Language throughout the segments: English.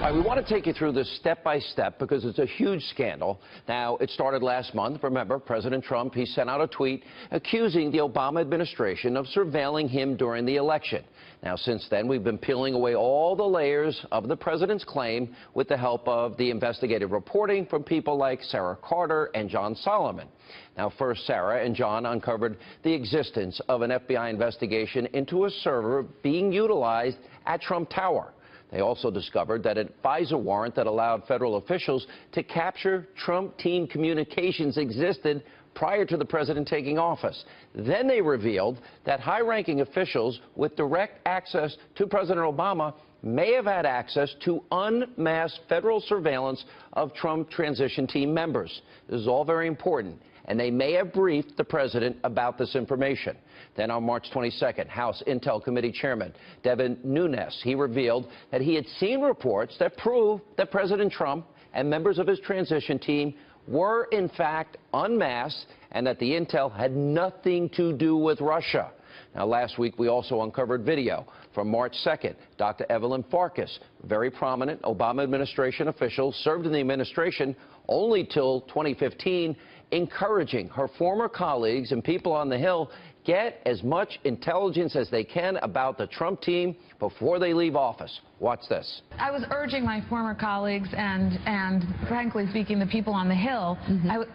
All right, we want to take you through this step by step because it's a huge scandal. Now, it started last month. Remember, President Trump, he sent out a tweet accusing the Obama administration of surveilling him during the election. Now, since then, we've been peeling away all the layers of the president's claim with the help of the investigative reporting from people like Sarah Carter and John Solomon. Now, first, Sarah and John uncovered the existence of an FBI investigation into a server being utilized at Trump Tower. They also discovered that a FISA warrant that allowed federal officials to capture Trump team communications existed prior to the president taking office. Then they revealed that high-ranking officials with direct access to President Obama may have had access to unmasked federal surveillance of Trump transition team members. This is all very important, and they may have briefed the president about this information. Then on March 22nd, House Intel Committee Chairman Devin Nunes, he revealed that he had seen reports that prove that President Trump and members of his transition team were in fact unmasked and that the intel had nothing to do with Russia. Now, last week, we also uncovered video from March 2nd. Dr. Evelyn Farkas, very prominent Obama administration official, served in the administration only till 2015, encouraging her former colleagues and people on the Hill get as much intelligence as they can about the Trump team before they leave office. Watch this. I was urging my former colleagues and frankly speaking, the people on the Hill,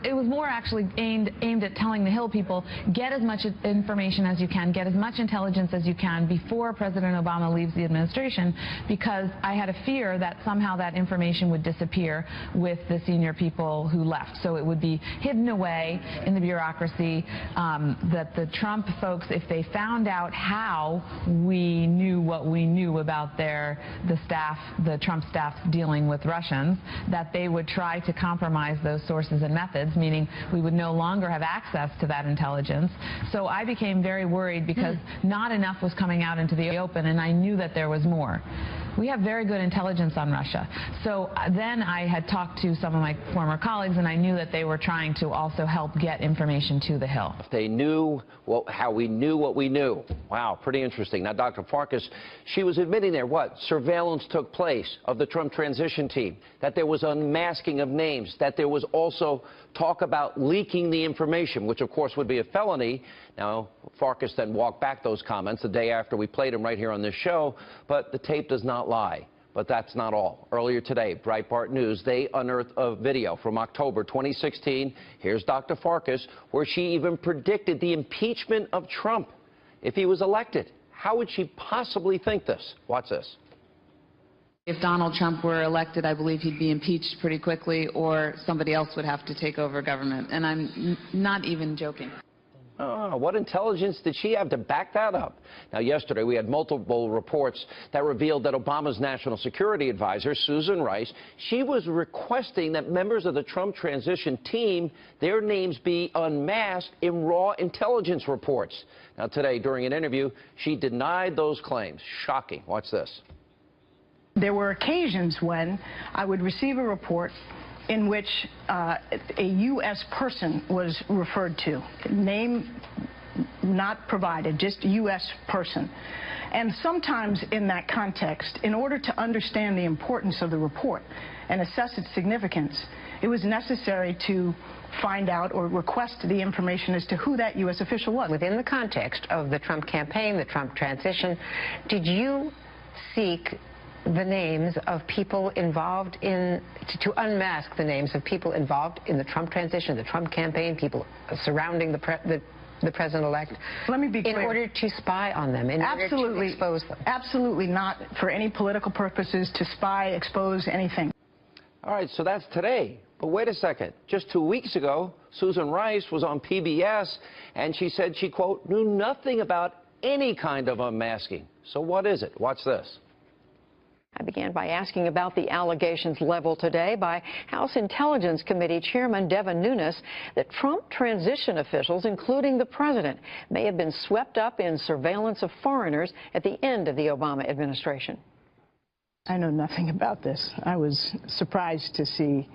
it was more actually aimed at telling the Hill people, get as much information as you can, get as much intelligence as you can before President Obama leaves the administration, because I had a fear that somehow that information would disappear with the senior people who left. So it would be hidden away in the bureaucracy, that the Trump folks, if they found out how we knew what we knew about the Trump staff dealing with Russians, that they would try to compromise those sources and methods, meaning we would no longer have access to that intelligence. So I became very worried because not enough was coming out into the open, and I knew that there was more. We have very good intelligence on Russia. So then I had talked to some of my former colleagues, and I knew that they were trying to also help get information to the Hill. If they knew how we knew what we knew. Wow, pretty interesting. Now, Dr. Farkas, she was admitting there what? Surveillance took place of the Trump transition team, that there was unmasking of names, that there was also talk about leaking the information, which, of course, would be a felony. Now, Farkas then walked back those comments the day after we played them right here on this show, but the tape does not lie. But that's not all. Earlier today, Breitbart News, they unearthed a video from October 2016. Here's Dr. Farkas, where she even predicted the impeachment of Trump if he was elected. How would she possibly think this? Watch this. If Donald Trump were elected, I believe he'd be impeached pretty quickly, or somebody else would have to take over government. And I'm not even joking. Oh, what intelligence did she have to back that up? Now, yesterday, we had multiple reports that revealed that Obama's national security advisor, Susan Rice, she was requesting that members of the Trump transition team, their names be unmasked in raw intelligence reports. Now, today, during an interview, she denied those claims. Shocking. Watch this. There were occasions when I would receive a report in which a U.S. person was referred to, name not provided, just U.S. person. And sometimes in that context, in order to understand the importance of the report and assess its significance, it was necessary to find out or request the information as to who that U.S. official was. Within the context of the Trump campaign, the Trump transition, did you seek the names of people involved to unmask the names of people involved in the Trump transition, the Trump campaign, people surrounding the president-elect? Let me be clear. In order to spy on them, in order to expose them? Absolutely not for any political purposes, to spy, expose, anything. All right, so that's today. But wait a second. Just 2 weeks ago, Susan Rice was on PBS, and she said she, quote, knew nothing about any kind of unmasking. So what is it? Watch this. I began by asking about the allegations leveled today by House Intelligence Committee Chairman Devin Nunes that Trump transition officials, including the president, may have been swept up in surveillance of foreigners at the end of the Obama administration. I know nothing about this. I was surprised to see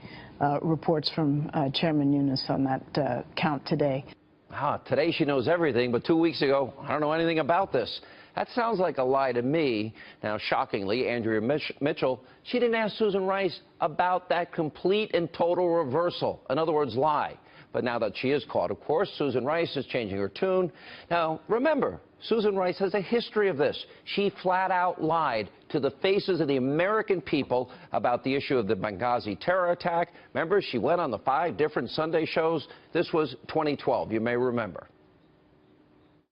reports from Chairman Nunes on that count today. Today she knows everything, but 2 weeks ago, I don't know anything about this. That sounds like a lie to me. Now, shockingly, Andrea Mitchell, she didn't ask Susan Rice about that complete and total reversal. In other words, lie. But now that she is caught, of course, Susan Rice is changing her tune. Now, remember, Susan Rice has a history of this. She flat out lied to the faces of the American people about the issue of the Benghazi terror attack. Remember, she went on the 5 different Sunday shows. This was 2012, you may remember.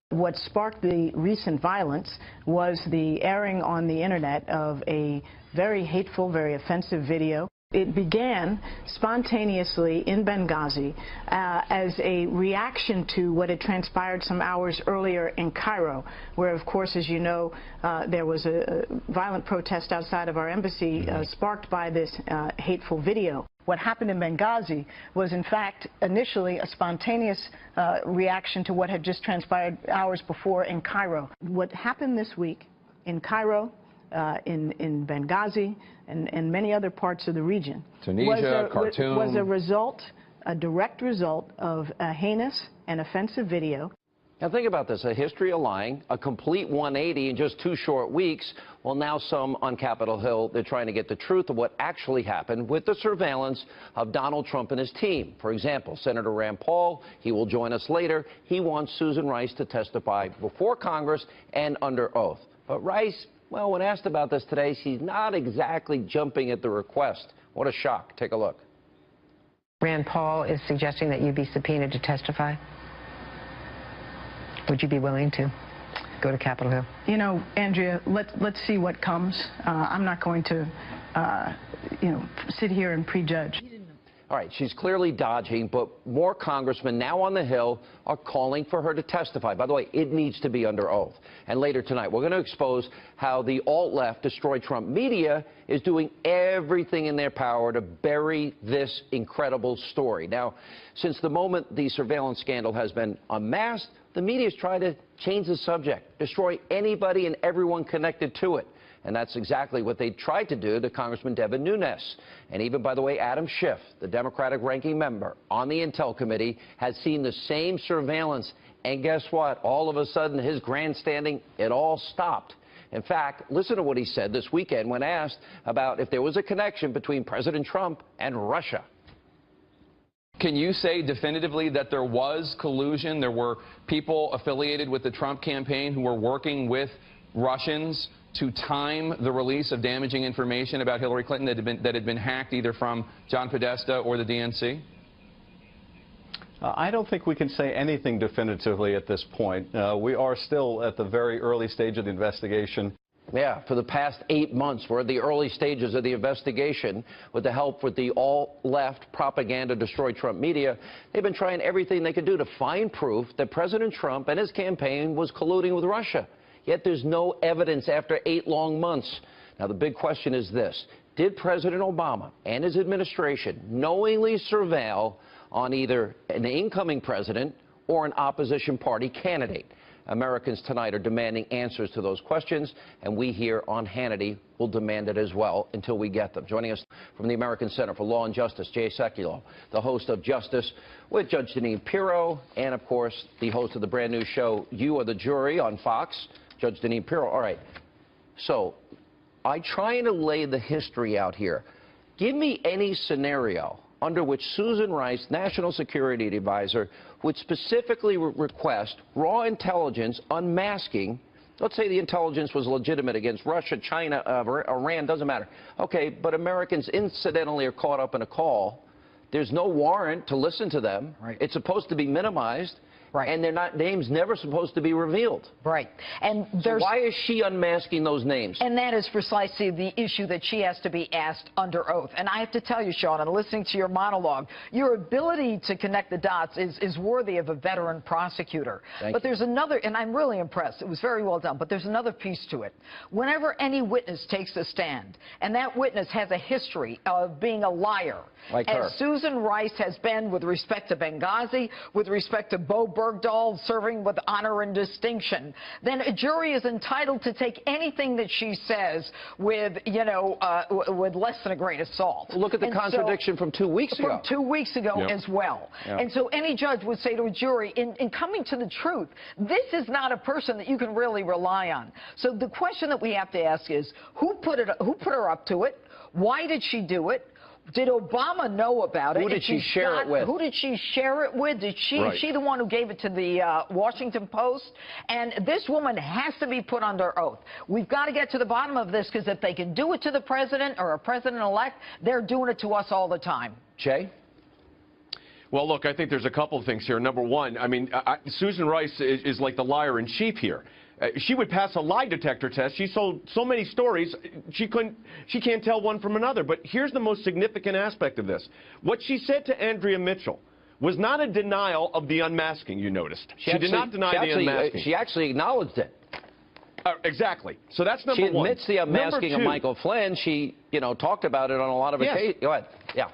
What sparked the recent violence was the airing on the internet of a very hateful, very offensive video. It began spontaneously in Benghazi as a reaction to what had transpired some hours earlier in Cairo, where, of course, as you know, there was a violent protest outside of our embassy sparked by this hateful video. What happened in Benghazi was, in fact, initially a spontaneous reaction to what had just transpired hours before in Cairo. What happened this week in Cairo, in Benghazi, and many other parts of the region Tunisia, Khartoum, was a result, a direct result of a heinous and offensive video. Now think about this, a history of lying, a complete 180 in just 2 short weeks. Well, now some on Capitol Hill, they're trying to get the truth of what actually happened with the surveillance of Donald Trump and his team. For example, Senator Rand Paul, he will join us later. He wants Susan Rice to testify before Congress and under oath. But Rice, well, when asked about this today, she's not exactly jumping at the request. What a shock. Take a look. Rand Paul is suggesting that you be subpoenaed to testify. Would you be willing to go to Capitol Hill? You know, Andrea, let's see what comes. I'm not going to, sit here and prejudge. All right, she's clearly dodging, but more congressmen now on the Hill are calling for her to testify. By the way, it needs to be under oath. And later tonight, we're going to expose how the alt-left, Destroy Trump Media, is doing everything in their power to bury this incredible story. Now, since the moment the surveillance scandal has been unmasked, the media's tried to change the subject, destroy anybody and everyone connected to it. And that's exactly what they tried to do to Congressman Devin Nunes. And even, by the way, Adam Schiff, the Democratic ranking member on the Intel Committee, has seen the same surveillance. And guess what? All of a sudden, his grandstanding, it all stopped. In fact, listen to what he said this weekend when asked about if there was a connection between President Trump and Russia. Can you say definitively that there was collusion? There were people affiliated with the Trump campaign who were working with Russians to time the release of damaging information about Hillary Clinton that had been hacked either from John Podesta or the DNC? I don't think we can say anything definitively at this point. We are still at the very early stage of the investigation. Yeah, for the past 8 months, we're at the early stages of the investigation with the help with the all-left propaganda Destroy Trump Media. They've been trying everything they could do to find proof that President Trump and his campaign was colluding with Russia. Yet there's no evidence after 8 long months. Now, the big question is this. Did President Obama and his administration knowingly surveil on either an incoming president or an opposition party candidate? Americans tonight are demanding answers to those questions, and we here on Hannity will demand it as well until we get them. Joining us from the American Center for Law and Justice, Jay Sekulow, the host of Justice with Judge Jeanine Pirro, and, of course, the host of the brand new show, You Are the Jury, on Fox, Judge Jeanine Pirro. All right, so I try to lay the history out here. Give me any scenario under which Susan Rice, National Security Advisor, would specifically request raw intelligence unmasking. Let's say the intelligence was legitimate against Russia, China, Iran, doesn't matter. Okay, but Americans incidentally are caught up in a call. There's no warrant to listen to them. Right. It's supposed to be minimized. Right. And their names never supposed to be revealed. Right. And so why is she unmasking those names? And that is precisely the issue that she has to be asked under oath. And I have to tell you, Sean, and listening to your monologue, your ability to connect the dots is worthy of a veteran prosecutor. But there's another, and I'm really impressed. It was very well done. But there's another piece to it. Whenever any witness takes a stand, and that witness has a history of being a liar, like her, as Susan Rice has been with respect to Benghazi, with respect to Bo Berg, Bergdahl serving with honor and distinction, then a jury is entitled to take anything that she says with, with less than a grain of salt. Look at the contradiction from 2 weeks ago. From 2 weeks ago as well. And so any judge would say to a jury, in coming to the truth, this is not a person that you can really rely on. So the question that we have to ask is, who put her up to it? Why did she do it? Did Obama know about it? Who did she share it with? Who did she share it with? Is she the one who gave it to the Washington Post? And this woman has to be put under oath. We've got to get to the bottom of this, because if they can do it to the president or a president-elect, they're doing it to us all the time. Jay? Well, look, I think there's a couple of things here. Number one, I mean, Susan Rice is like the liar in chief here. She would pass a lie detector test. She sold so many stories, she can't tell one from another. But here's the most significant aspect of this. What she said to Andrea Mitchell was not a denial of the unmasking, you noticed. She did not deny the unmasking. She actually acknowledged it. Exactly. So that's number one. She admits the unmasking of Michael Flynn. She, talked about it on a lot of occasions. Go ahead. Yeah.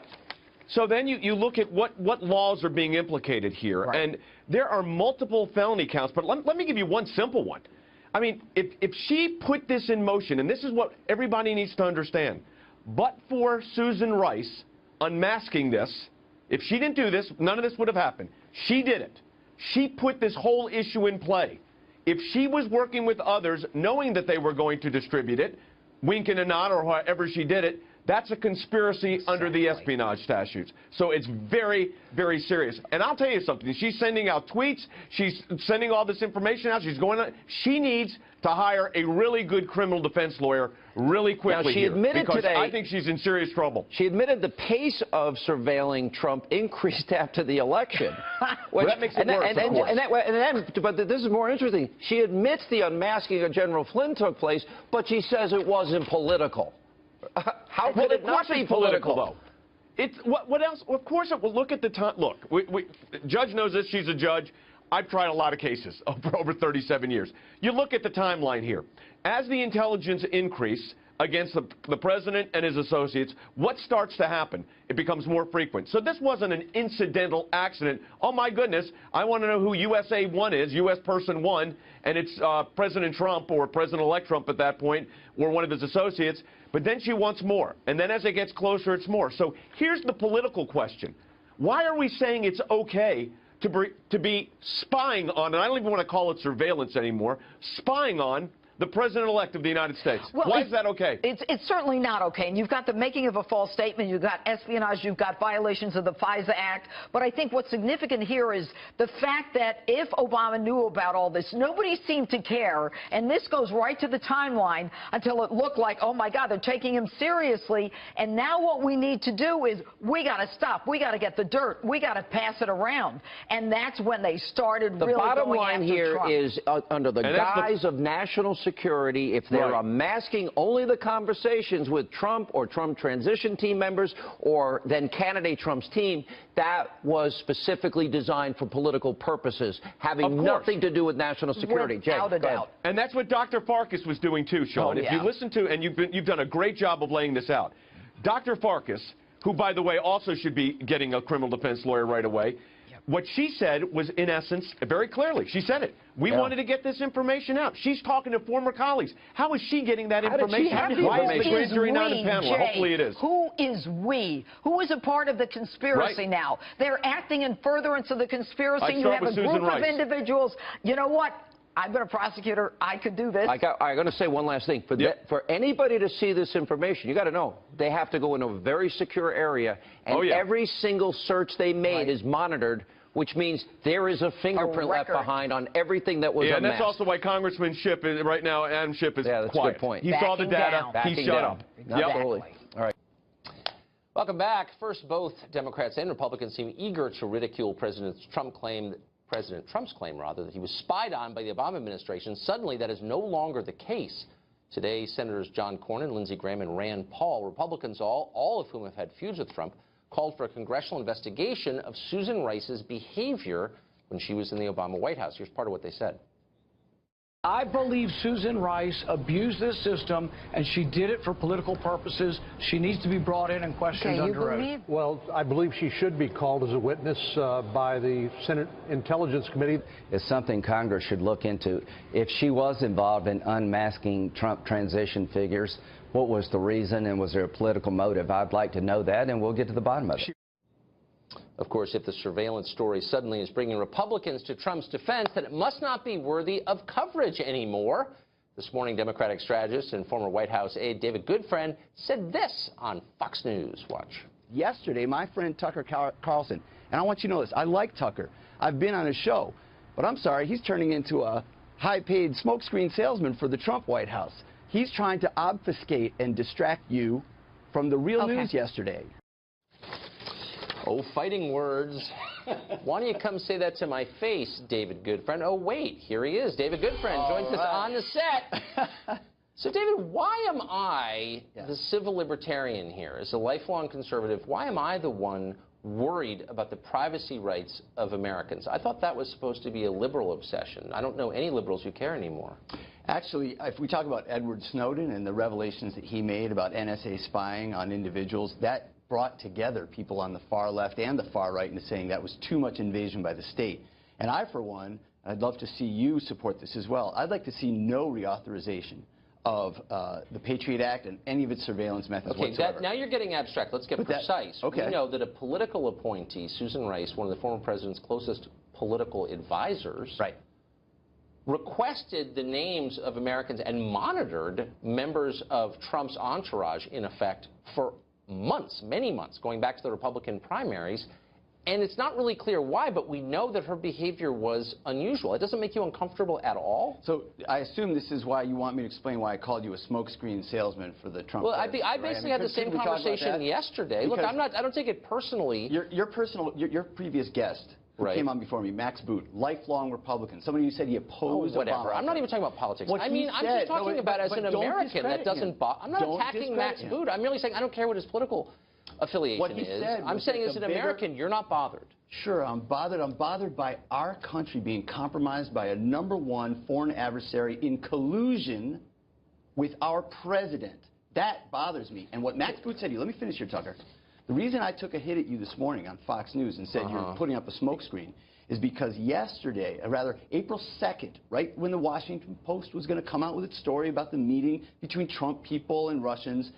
So then you look at what laws are being implicated here. Right. And there are multiple felony counts. But let me give you one simple one. I mean, if she put this in motion, and this is what everybody needs to understand, but for Susan Rice unmasking this, if she didn't do this, none of this would have happened. She did it. She put this whole issue in play. If she was working with others, knowing that they were going to distribute it, wink and a nod or however she did it, that's a conspiracy under the espionage statutes. So it's very, very serious. And I'll tell you something. She's sending out tweets. She's sending all this information out. She's going on. She needs to hire a really good criminal defense lawyer really quickly. Now, she admitted today, I think she's in serious trouble. She admitted the pace of surveilling Trump increased after the election. Well, that makes it worse, but this is more interesting. She admits the unmasking of General Flynn took place, but she says it wasn't political. How could it not be political, though? It's what else? Of course it will. Look at the time. Look, Judge knows this. She's a judge. I've tried a lot of cases for over 37 years. You look at the timeline here. As the intelligence increase against the president and his associates, what starts to happen? It becomes more frequent. So this wasn't an incidental accident. Oh, my goodness, I want to know who USA 1 is, U.S. person 1, and it's President Trump or President-elect Trump at that point or one of his associates. But then she wants more. And then as it gets closer, it's more. So here's the political question. Why are we saying it's okay to be spying on, and I don't even want to call it surveillance anymore, spying on the president-elect of the United States? Well, why is that okay? It's certainly not okay. And you've got the making of a false statement, you've got espionage, you've got violations of the FISA Act. But I think what's significant here is the fact that if Obama knew about all this, nobody seemed to care. And this goes right to the timeline until it looked like, oh, my God, they're taking him seriously. And now what we need to do is we got to stop. We got to get the dirt. We got to pass it around. And that's when they started really going after Trump. The bottom line here is under the guise of national security, if they're unmasking only the conversations with Trump or Trump transition team members or then candidate Trump's team, that was specifically designed for political purposes, having nothing to do with national security. Without a doubt. And that's what Dr. Farkas was doing too, Sean. If you listen to, and you've done a great job of laying this out. Dr. Farkas, who, by the way, also should be getting a criminal defense lawyer right away, what she said was, in essence, very clearly, she said it. We wanted to get this information out. She's talking to former colleagues. How is she getting that information? Why is the grand jury not in panel? Hopefully it is. Who is we? Who is a part of the conspiracy now? They're acting in furtherance of the conspiracy. You have a group of individuals. You know what? I've been a prosecutor. I could do this. I'm going to say one last thing. For anybody to see this information, you got to know, they have to go into a very secure area, and every single search they made is monitored, which means there is a fingerprint left behind on everything that was unmasked. And that's also why Congressman Schiff, right now, Adam Schiff is that's quiet. A good point. He saw the data. He shut up. Absolutely. All right. Welcome back. First, both Democrats and Republicans seem eager to ridicule President Trump's claim that he was spied on by the Obama administration. Suddenly, that is no longer the case. Today, Senators John Cornyn, Lindsey Graham, and Rand Paul, Republicans all of whom have had feuds with Trump, called for a congressional investigation of Susan Rice's behavior when she was in the Obama White House. Here's part of what they said. I believe Susan Rice abused this system, and she did it for political purposes. She needs to be brought in and questioned under oath. Well, I believe she should be called as a witness by the Senate Intelligence Committee. It's something Congress should look into. If she was involved in unmasking Trump transition figures, what was the reason, and was there a political motive? I'd like to know that, and we'll get to the bottom of it. Of course, if the surveillance story suddenly is bringing Republicans to Trump's defense, then it must not be worthy of coverage anymore. This morning, Democratic strategist and former White House aide David Goodfriend said this on Fox News. Watch. Yesterday, my friend Tucker Carlson, and I want you to know this, I like Tucker. I've been on his show, but I'm sorry, he's turning into a high-paid smokescreen salesman for the Trump White House. He's trying to obfuscate and distract you from the real news yesterday. Oh, fighting words. Why don't you come say that to my face, David Goodfriend? Oh, wait, here he is. David Goodfriend joins us on the set. So, David, why am I the civil libertarian here? As a lifelong conservative, why am I the one worried about the privacy rights of Americans? I thought that was supposed to be a liberal obsession. I don't know any liberals who care anymore. Actually, if we talk about Edward Snowden and the revelations that he made about NSA spying on individuals, that brought together people on the far left and the far right into saying that was too much invasion by the state. And I, for one, I'd love to see you support this as well. I'd like to see no reauthorization of the Patriot Act and any of its surveillance methods whatsoever. Now you're getting abstract. Let's get precise. We know that a political appointee, Susan Rice, one of the former president's closest political advisors, requested the names of Americans and monitored members of Trump's entourage, in effect, for months, many months, going back to the Republican primaries. And it's not really clear why, but we know that her behavior was unusual. It doesn't make you uncomfortable at all? So I assume this is why you want me to explain why I called you a smokescreen salesman for the Trump. Well, I basically had the same conversation yesterday. Look, I don't take it personally. Your previous guest who came on before me, Max Boot, lifelong Republican, somebody who said he opposed whatever. Obama. I'm not even talking about politics. What I mean, I'm just talking about as an American that doesn't bother. I'm not attacking Max Boot. I'm merely saying I don't care what his political affiliation is. I'm saying as an American, you're not bothered. Sure, I'm bothered. I'm bothered by our country being compromised by a #1 foreign adversary in collusion with our president. That bothers me. And what Max Boot said to you, let me finish here, Tucker. The reason I took a hit at you this morning on Fox News and said you're putting up a smokescreen is because yesterday, or rather April 2nd, right when the Washington Post was going to come out with its story about the meeting between Trump people and Russians,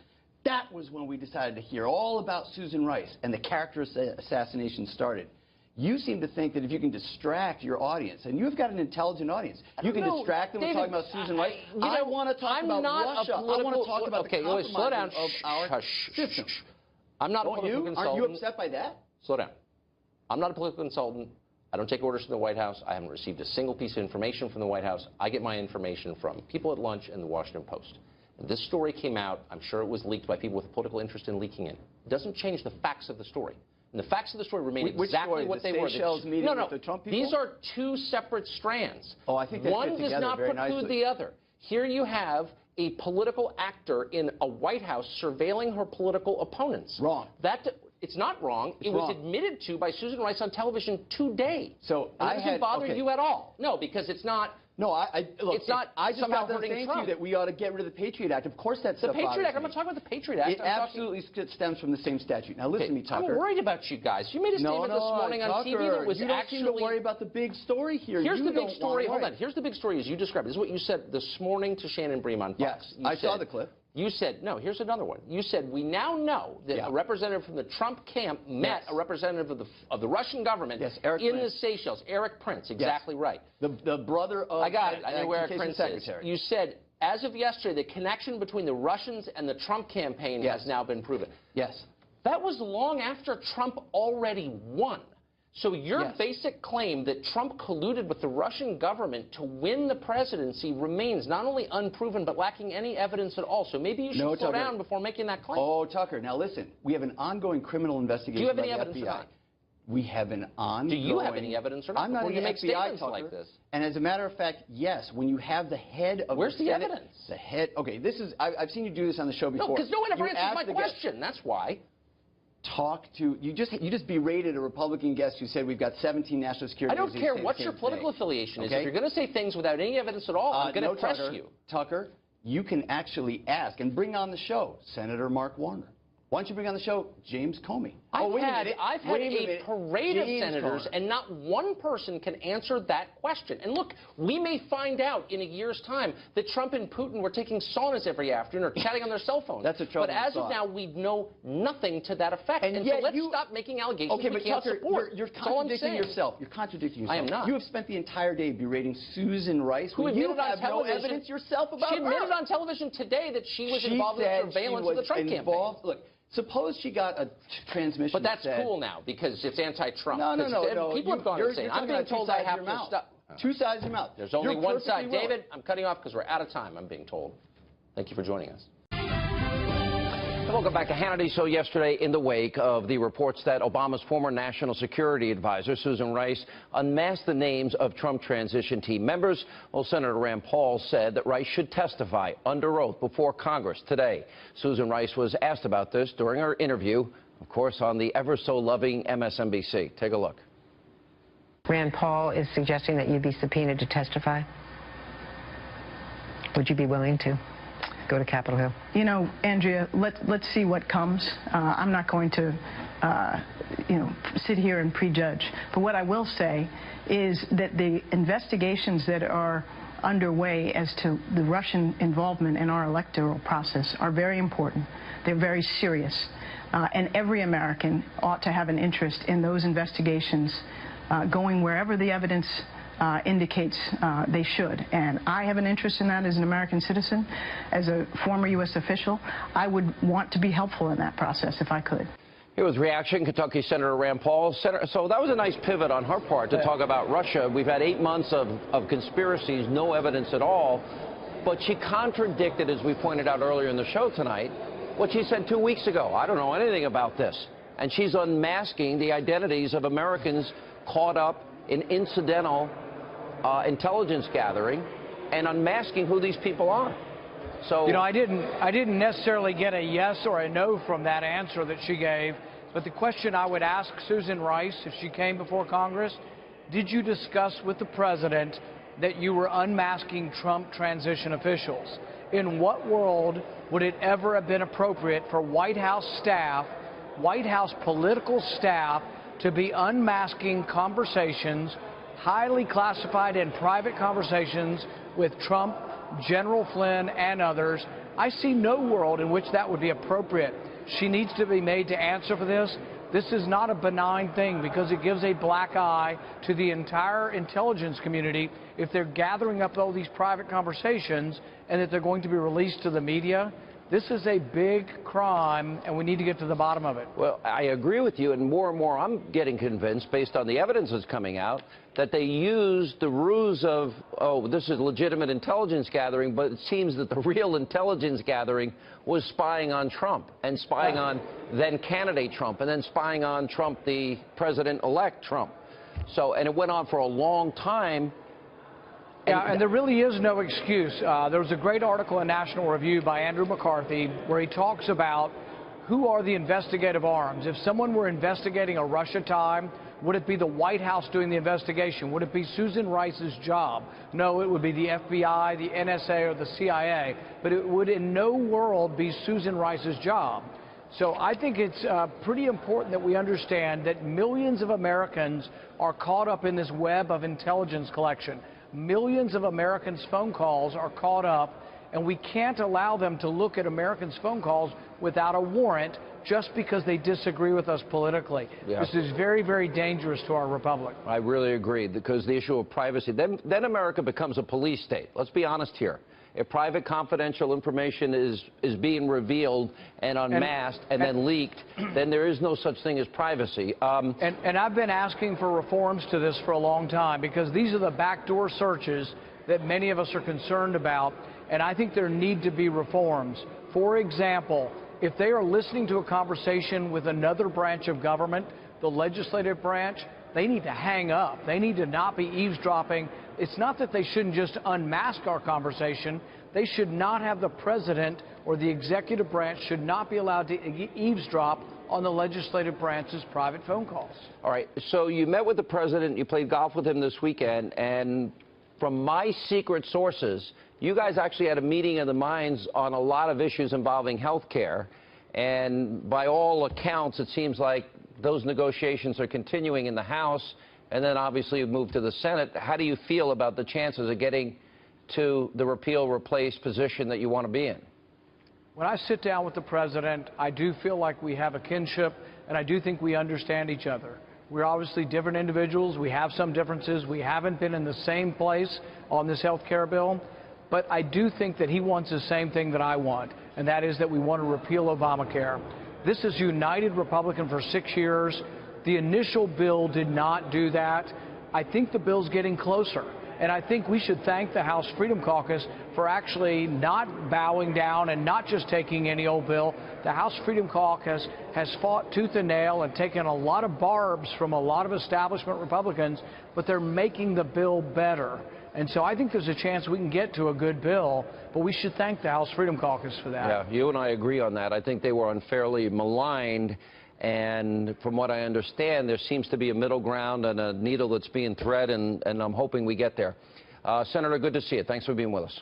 that was when we decided to hear all about Susan Rice and the character assassination started. You seem to think that if you can distract your audience, and you've got an intelligent audience, you can distract them with talking about Susan Rice. I want to talk about Russia. I want to talk about the compromise of our system. I'm not a political consultant. Aren't you upset by that? Slow down. I'm not a political consultant. I don't take orders from the White House. I haven't received a single piece of information from the White House. I get my information from people at lunch and the Washington Post. And this story came out. I'm sure it was leaked by people with political interest in leaking it. It doesn't change the facts of the story. And the facts of the story remain exactly what they were. No, the Trump people? These are two separate strands. Oh, I think they one does not preclude the other. Here you have a political actor in a White House surveilling her political opponents. Wrong. It's not wrong. It was admitted to by Susan Rice on television today. So it doesn't bother you at all. No, because it's not. No, look, it's not. I just got done saying to you that we ought to get rid of the Patriot Act. Of course, that's the Patriot Act. I'm not talking about the Patriot Act. It absolutely stems from the same statute. Now, listen to me, Tucker. I'm worried about you guys. You made a statement this morning on TV that was you don't seem to worry about the big story here. Here's the big story. Hold on. Here's the big story as you described it. This is what you said this morning to Shannon Bream on Fox. Yes, I saw the clip. You said, no, here's another one. You said, we now know that a representative from the Trump camp met a representative of the Russian government in the Seychelles. Eric Prince, exactly right. The brother of I got it. I know where Eric Prince is. You said, as of yesterday, the connection between the Russians and the Trump campaign has now been proven. Yes. That was long after Trump already won. So your basic claim that Trump colluded with the Russian government to win the presidency remains not only unproven but lacking any evidence at all. So maybe you should slow down before making that claim. Oh, Tucker, now listen. We have an ongoing criminal investigation. Do you have any by the evidence FBI. or not? We have an ongoing... Do you have any evidence or not? I'm not an FBI talker. Like this? And as a matter of fact, yes, when you have the head of Where's the the Senate... evidence? The head... Okay, this is... I've seen you do this on the show before. No, because no one ever answers my question. That's why. talk to you just berated a Republican guest who said we've got 17 national security. I don't care what your political affiliation is. If you're going to say things without any evidence at all, I'm going to press you. Tucker, you can actually ask and bring on the show Senator Mark Warner. Why don't you bring on the show James Comey? I've had a parade of senators, and not one person can answer that question. And look, we may find out in a year's time that Trump and Putin were taking saunas every afternoon or chatting on their cell phones. That's a trouble. But as of now, we know nothing to that effect. And so let's stop making allegations we can't support. You're contradicting yourself. You're contradicting yourself. I am not. You have spent the entire day berating Susan Rice, who you have no evidence yourself about. She admitted on television today that she was involved in the surveillance of the Trump campaign. Look, suppose she got a transmission. But that's cool now because it's anti-Trump. No. People have gone insane. I'm being told I have to stop. Two sides of your mouth. There's only one side. David, I'm cutting off because we're out of time, I'm being told. Thank you for joining us. Welcome back to Hannity. So yesterday, in the wake of the reports that Obama's former national security advisor, Susan Rice, unmasked the names of Trump transition team members, well, Senator Rand Paul said that Rice should testify under oath before Congress today. Susan Rice was asked about this during her interview, of course, on the ever-so-loving MSNBC. Take a look. Rand Paul is suggesting that you be subpoenaed to testify. Would you be willing to go to Capitol Hill? You know, Andrea, let's see what comes. I'm not going to, sit here and prejudge. But what I will say is that the investigations that are underway as to the Russian involvement in our electoral process are very important. They're very serious. And every American ought to have an interest in those investigations going wherever the evidence indicates they should. And I have an interest in that as an American citizen. As a former U.S. official, I would want to be helpful in that process if I could. Here was reaction, Kentucky Senator Rand Paul. So that was a nice pivot on her part to talk about Russia. We've had 8 months of conspiracies, no evidence at all. But she contradicted, as we pointed out earlier in the show tonight, what she said 2 weeks ago. I don't know anything about this. And she's unmasking the identities of Americans caught up in incidental intelligence gathering and unmasking who these people are. So, you know, I didn't necessarily get a yes or a no from that answer that she gave, but the question I would ask Susan Rice if she came before Congress, did you discuss with the president that you were unmasking Trump transition officials? In what world would it ever have been appropriate for White House staff, White House political staff, to be unmasking conversations, highly classified and private conversations with Trump, General Flynn, and others? I see no world in which that would be appropriate. She needs to be made to answer for this. This is not a benign thing because it gives a black eye to the entire intelligence community if they're gathering up all these private conversations and that they're going to be released to the media. This is a big crime, and we need to get to the bottom of it. Well, I agree with you, and more I'm getting convinced, based on the evidence that's coming out, that they used the ruse of, oh, this is legitimate intelligence gathering, but it seems that the real intelligence gathering was spying on Trump and spying on then-candidate Trump and then spying on Trump, the president-elect Trump. So, and it went on for a long time. And there really is no excuse. There was a great article in National Review by Andrew McCarthy where he talks about who are the investigative arms. If someone were investigating a Russia tie, would it be the White House doing the investigation? Would it be Susan Rice's job? No, it would be the FBI, the NSA, or the CIA. But it would in no world be Susan Rice's job. So I think it's pretty important that we understand that millions of Americans are caught up in this web of intelligence collection. Millions of Americans' phone calls are caught up, and we can't allow them to look at Americans' phone calls without a warrant just because they disagree with us politically. Yeah. This is very, very dangerous to our republic. I really agree, because the issue of privacy, then America becomes a police state. Let's be honest here. If private confidential information is being revealed and unmasked and then leaked, then there is no such thing as privacy. And I've been asking for reforms to this for a long time, because these are the backdoor searches that many of us are concerned about, and I think there need to be reforms. For example, if they are listening to a conversation with another branch of government, the legislative branch, they need to hang up. They need to not be eavesdropping. It's not that they shouldn't just unmask our conversation. They should not have the president or the executive branch should not be allowed to eavesdrop on the legislative branch's private phone calls. All right, so you met with the president, you played golf with him this weekend, and from my secret sources, you guys actually had a meeting of the minds on a lot of issues involving health care, and by all accounts, it seems like those negotiations are continuing in the House, and then obviously you've moved to the Senate. How do you feel about the chances of getting to the repeal-replace position that you want to be in? When I sit down with the president, I do feel like we have a kinship, and I do think we understand each other. We're obviously different individuals. We have some differences. We haven't been in the same place on this health care bill, but I do think that he wants the same thing that I want, and that is that we want to repeal Obamacare. This has united Republicans for 6 years. The initial bill did not do that. I think the bill's getting closer. And I think we should thank the House Freedom Caucus for actually not bowing down and not just taking any old bill. The House Freedom Caucus has fought tooth and nail and taken a lot of barbs from a lot of establishment Republicans, but they're making the bill better. And so I think there's a chance we can get to a good bill, but we should thank the House Freedom Caucus for that. Yeah, you and I agree on that. I think they were unfairly maligned. And from what I understand, there seems to be a middle ground and a needle that's being thread, and I'm hoping we get there. Senator, good to see you. Thanks for being with us.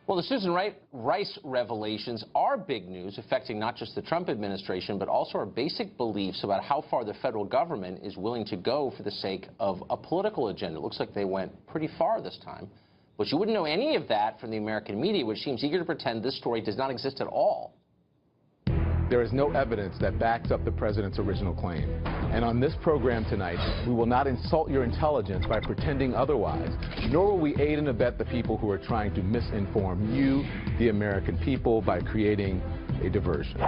Well, the Susan Rice revelations are big news, affecting not just the Trump administration, but also our basic beliefs about how far the federal government is willing to go for the sake of a political agenda. It looks like they went pretty far this time. But you wouldn't know any of that from the American media, which seems eager to pretend this story does not exist at all. There is no evidence that backs up the president's original claim. And on this program tonight, we will not insult your intelligence by pretending otherwise, nor will we aid and abet the people who are trying to misinform you, the American people, by creating a diversion.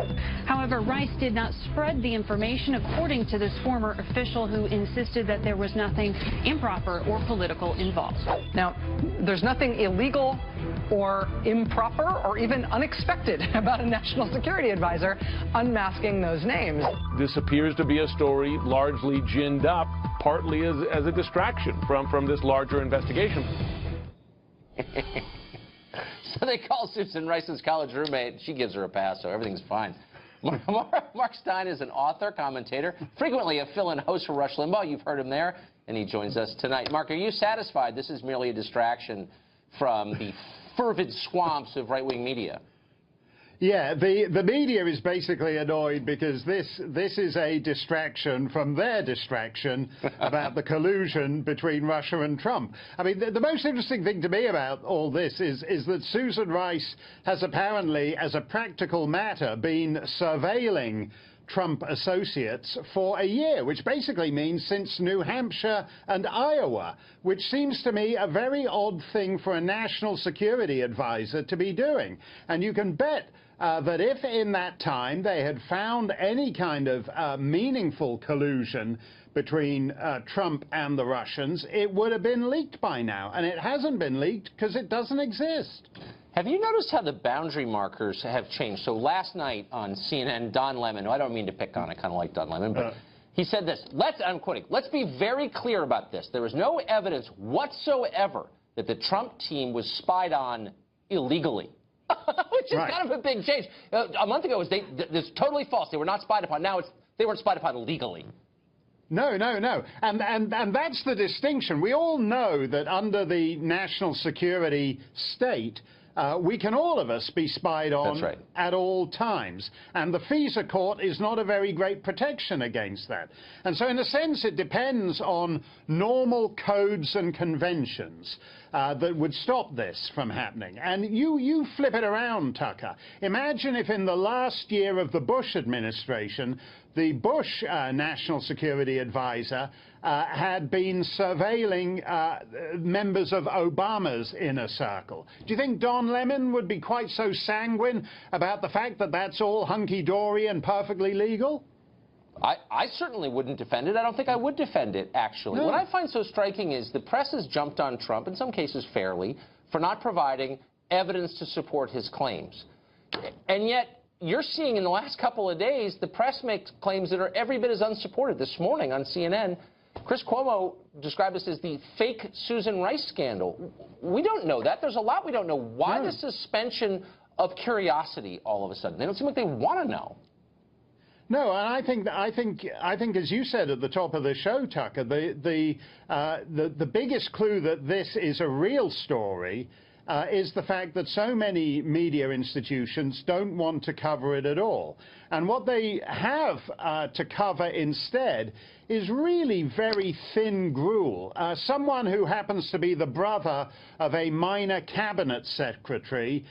However, Rice did not spread the information, according to this former official who insisted that there was nothing improper or political involved. Now, there's nothing illegal or improper or even unexpected about a national security advisor unmasking those names. This appears to be a story largely ginned up, partly as a distraction from this larger investigation. So they call Susan Rice's college roommate. She gives her a pass, so everything's fine. Mark Steyn is an author, commentator, frequently a fill-in host for Rush Limbaugh. You've heard him there, and he joins us tonight. Mark, are you satisfied this is merely a distraction from the fervid swamps of right-wing media? Yeah, the media is basically annoyed because this is a distraction from their distraction about the collusion between Russia and Trump. I mean, the most interesting thing to me about all this is that Susan Rice has apparently, as a practical matter, been surveilling Trump associates for a year, which basically means since New Hampshire and Iowa, which seems to me a very odd thing for a national security advisor to be doing. And you can bet that if in that time they had found any kind of meaningful collusion between Trump and the Russians, it would have been leaked by now. And it hasn't been leaked because it doesn't exist. Have you noticed how the boundary markers have changed? So last night on CNN, Don Lemon, who I don't mean to pick on, I kind of like Don Lemon, but he said this, I'm quoting, "Let's be very clear about this. There is no evidence whatsoever that the Trump team was spied on illegally." Which is kind of a big change. A month ago, it's totally false. They were not spied upon. Now they weren't spied upon legally. No. And that's the distinction. We all know that under the national security state, we can all of us be spied on at all times. And the FISA court is not a very great protection against that. And so in a sense, it depends on normal codes and conventions that would stop this from happening. And you flip it around, Tucker. Imagine if in the last year of the Bush administration, the Bush national security advisor had been surveilling members of Obama's inner circle. Do you think Don Lemon would be quite so sanguine about the fact that that's all hunky-dory and perfectly legal? I certainly wouldn't defend it. I don't think I would defend it, actually. No. What I find so striking is the press has jumped on Trump, in some cases fairly, for not providing evidence to support his claims. And yet, you're seeing in the last couple of days, the press makes claims that are every bit as unsupported. This morning on CNN, Chris Cuomo described this as the fake Susan Rice scandal. We don't know that. There's a lot we don't know. Why the suspension of curiosity all of a sudden? They don't seem like they want to know. No, and I think, as you said at the top of the show, Tucker, the biggest clue that this is a real story is the fact that so many media institutions don't want to cover it at all. And what they have to cover instead is really very thin gruel. Someone who happens to be the brother of a minor cabinet secretary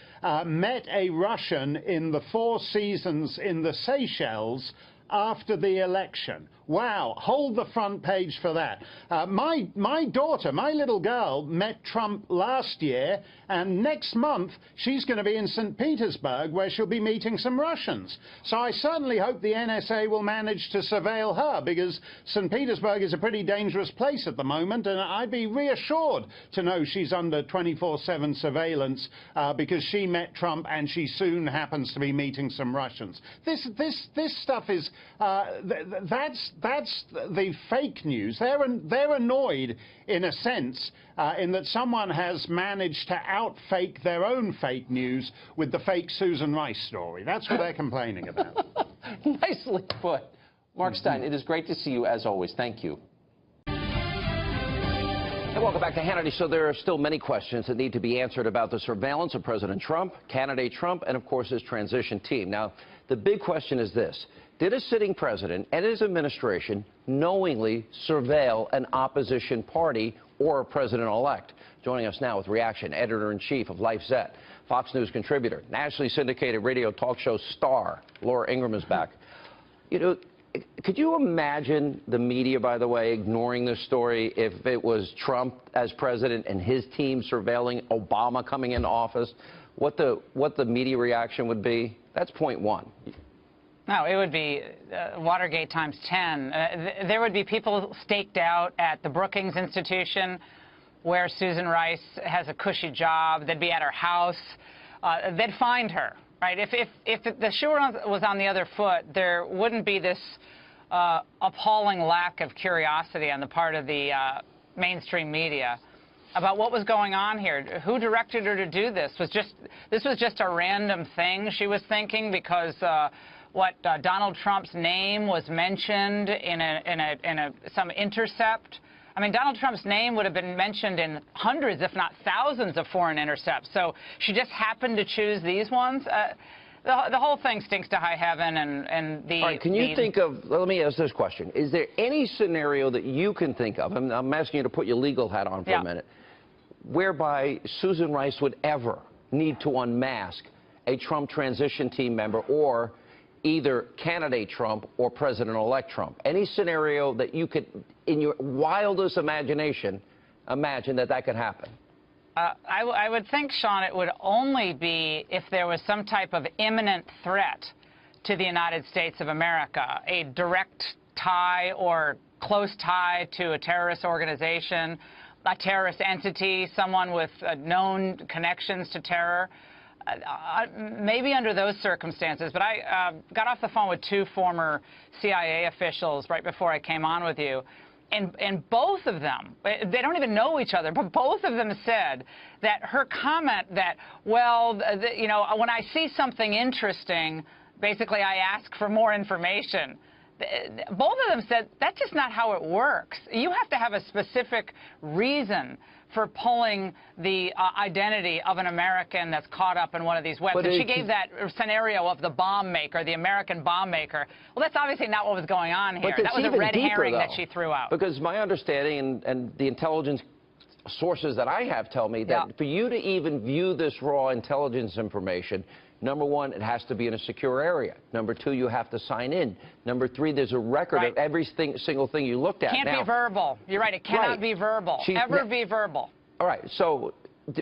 met a Russian in the Four Seasons in the Seychelles after the election. Wow, hold the front page for that. My daughter, my little girl, met Trump last year, and next month she's going to be in St. Petersburg where she'll be meeting some Russians. So I certainly hope the NSA will manage to surveil her, because St. Petersburg is a pretty dangerous place at the moment, and I'd be reassured to know she's under 24/7 surveillance because she met Trump and she soon happens to be meeting some Russians. This stuff is, that's the fake news. They're annoyed, in a sense, in that someone has managed to outfake their own fake news with the fake Susan Rice story. That's what they're complaining about. Nicely put. Mark Steyn, it is great to see you as always. Thank you. And welcome back to Hannity. So there are still many questions that need to be answered about the surveillance of President Trump, candidate Trump, and of course his transition team. Now, the big question is this: did a sitting president and his administration knowingly surveil an opposition party or a president-elect? Joining us now with reaction, editor-in-chief of LifeZette, Fox News contributor, nationally syndicated radio talk show star, Laura Ingraham is back. You know, could you imagine the media, by the way, ignoring this story if it was Trump as president and his team surveilling Obama coming into office? What the media reaction would be? That's point one. No, it would be Watergate times 10. There would be people staked out at the Brookings Institution, where Susan Rice has a cushy job. They'd be at her house. They'd find her, right? If the shoe was on the other foot, there wouldn't be this appalling lack of curiosity on the part of the mainstream media about what was going on here. Who directed her to do this? This was just a random thing she was thinking because Donald Trump's name was mentioned in some intercept. I mean, Donald Trump's name would have been mentioned in hundreds, if not thousands, of foreign intercepts. So she just happened to choose these ones. The whole thing stinks to high heaven. And the. All right, can you think of? Let me ask this question: is there any scenario that you can think of? I'm asking you to put your legal hat on for a minute, whereby Susan Rice would ever need to unmask a Trump transition team member or either candidate Trump or President-elect Trump? Any scenario that you could, in your wildest imagination, imagine that could happen? I would think, Sean, it would only be if there was some type of imminent threat to the United States of America, a direct tie or close tie to a terrorist organization, a terrorist entity, someone with known connections to terror. Maybe under those circumstances, but I got off the phone with two former CIA officials right before I came on with you, and both of them, they don't even know each other, but both of them said that her comment that, well, you know, when I see something interesting, basically I ask for more information. Both of them said that's just not how it works. You have to have a specific reason for pulling the identity of an American that's caught up in one of these webs. And she gave that scenario of the bomb maker, the American bomb maker. Well, that's obviously not what was going on here. That was a red herring that she threw out. Because my understanding and the intelligence sources that I have tell me that for you to even view this raw intelligence information, number one, it has to be in a secure area. Number two, you have to sign in. Number three, there's a record of every single thing you looked at. Can't be verbal. You're right. It cannot be verbal. Ever be verbal. All right. So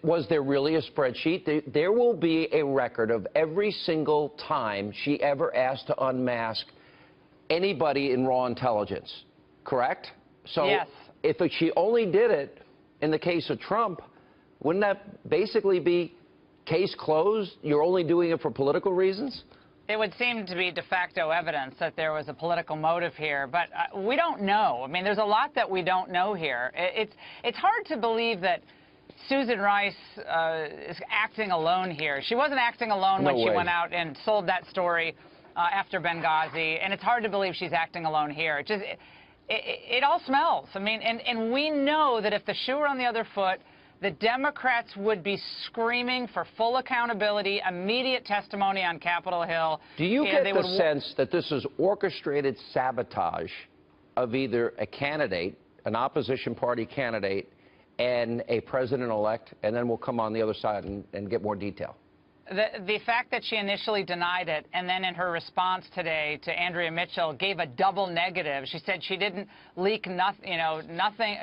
was there really a spreadsheet? There will be a record of every single time she ever asked to unmask anybody in raw intelligence, correct? So if she only did it in the case of Trump, wouldn't that basically be case closed? You're only doing it for political reasons? It would seem to be de facto evidence that there was a political motive here, but we don't know. I mean, there's a lot that we don't know here. It's hard to believe that Susan Rice is acting alone here. She wasn't acting alone when she went out and sold that story after Benghazi, and it's hard to believe she's acting alone here. It all smells. I mean, and we know that if the shoe were on the other foot, the Democrats would be screaming for full accountability, immediate testimony on Capitol Hill. Do you get the sense that this is orchestrated sabotage of either a candidate, an opposition party candidate, and a president-elect, and then we'll come on the other side and get more detail? The fact that she initially denied it, and then in her response today to Andrea Mitchell gave a double negative. She said she didn't leak nothing.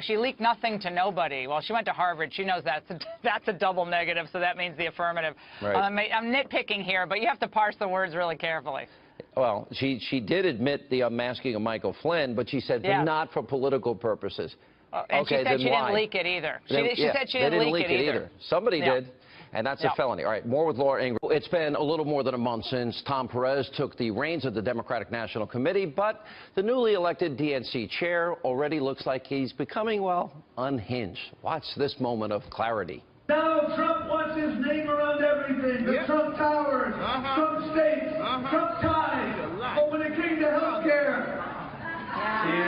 She leaked nothing to nobody. Well, she went to Harvard. She knows that's a double negative, so that means the affirmative. Right. I'm nitpicking here, but you have to parse the words really carefully. Well, she did admit the unmasking of Michael Flynn, but she said, but not for political purposes. And okay, she said she didn't leak it either. She said she didn't leak it either. Somebody did. And that's a felony. All right, more with Laura Ingraham. It's been a little more than a month since Tom Perez took the reins of the Democratic National Committee, but the newly elected DNC chair already looks like he's becoming, well, unhinged. Watch this moment of clarity. Now Trump wants his name around everything. The Trump Towers, Trump States, Trump ties. But when it came to health care, he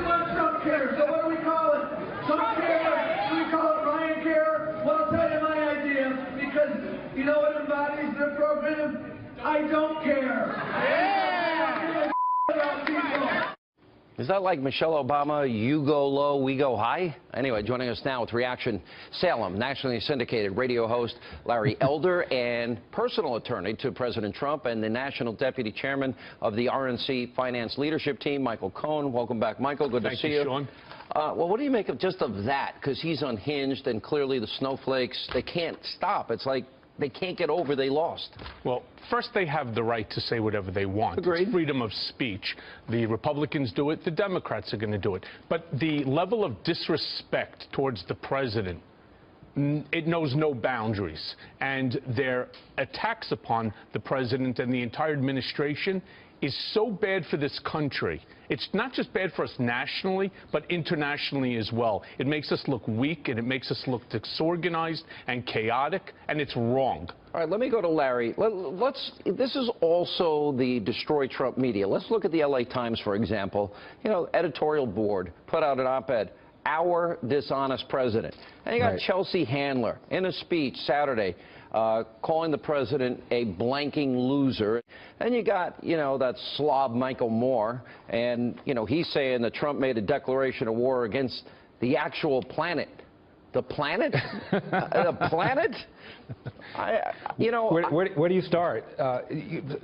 wants Trump care. So what do we call it? Trump care. Do we call it Ryan care? Well, I'll tell you my idea, because you know what embodies their program? I don't care. Is that like Michelle Obama, you go low, we go high? Anyway, joining us now with Reaction, Salem, nationally syndicated radio host Larry Elder, and personal attorney to President Trump and the national deputy chairman of the RNC finance leadership team, Michael Cohen. Welcome back, Michael. Good to see you. Sean. Well, what do you make of just of that? Because he's unhinged, and clearly the snowflakes, they can't stop. It's like they can't get over they lost. Well, first, they have the right to say whatever they want. Agreed. It's freedom of speech. The Republicans do it. The Democrats are going to do it. But the level of disrespect towards the president, it knows no boundaries. And their attacks upon the president and the entire administration is so bad for this country. It's not just bad for us nationally, but internationally as well. It makes us look weak, and it makes us look disorganized and chaotic, and it's wrong. All right, let me go to Larry. This is also the Destroy Trump media. Let's look at the LA Times, for example. You know, editorial board put out an op-ed, "Our Dishonest President." And you got Chelsea Handler in a speech Saturday calling the president a blanking loser. And you got, you know, that slob Michael Moore, and, you know, he's saying that Trump made a declaration of war against the actual planet. The planet? The planet? Where do you start?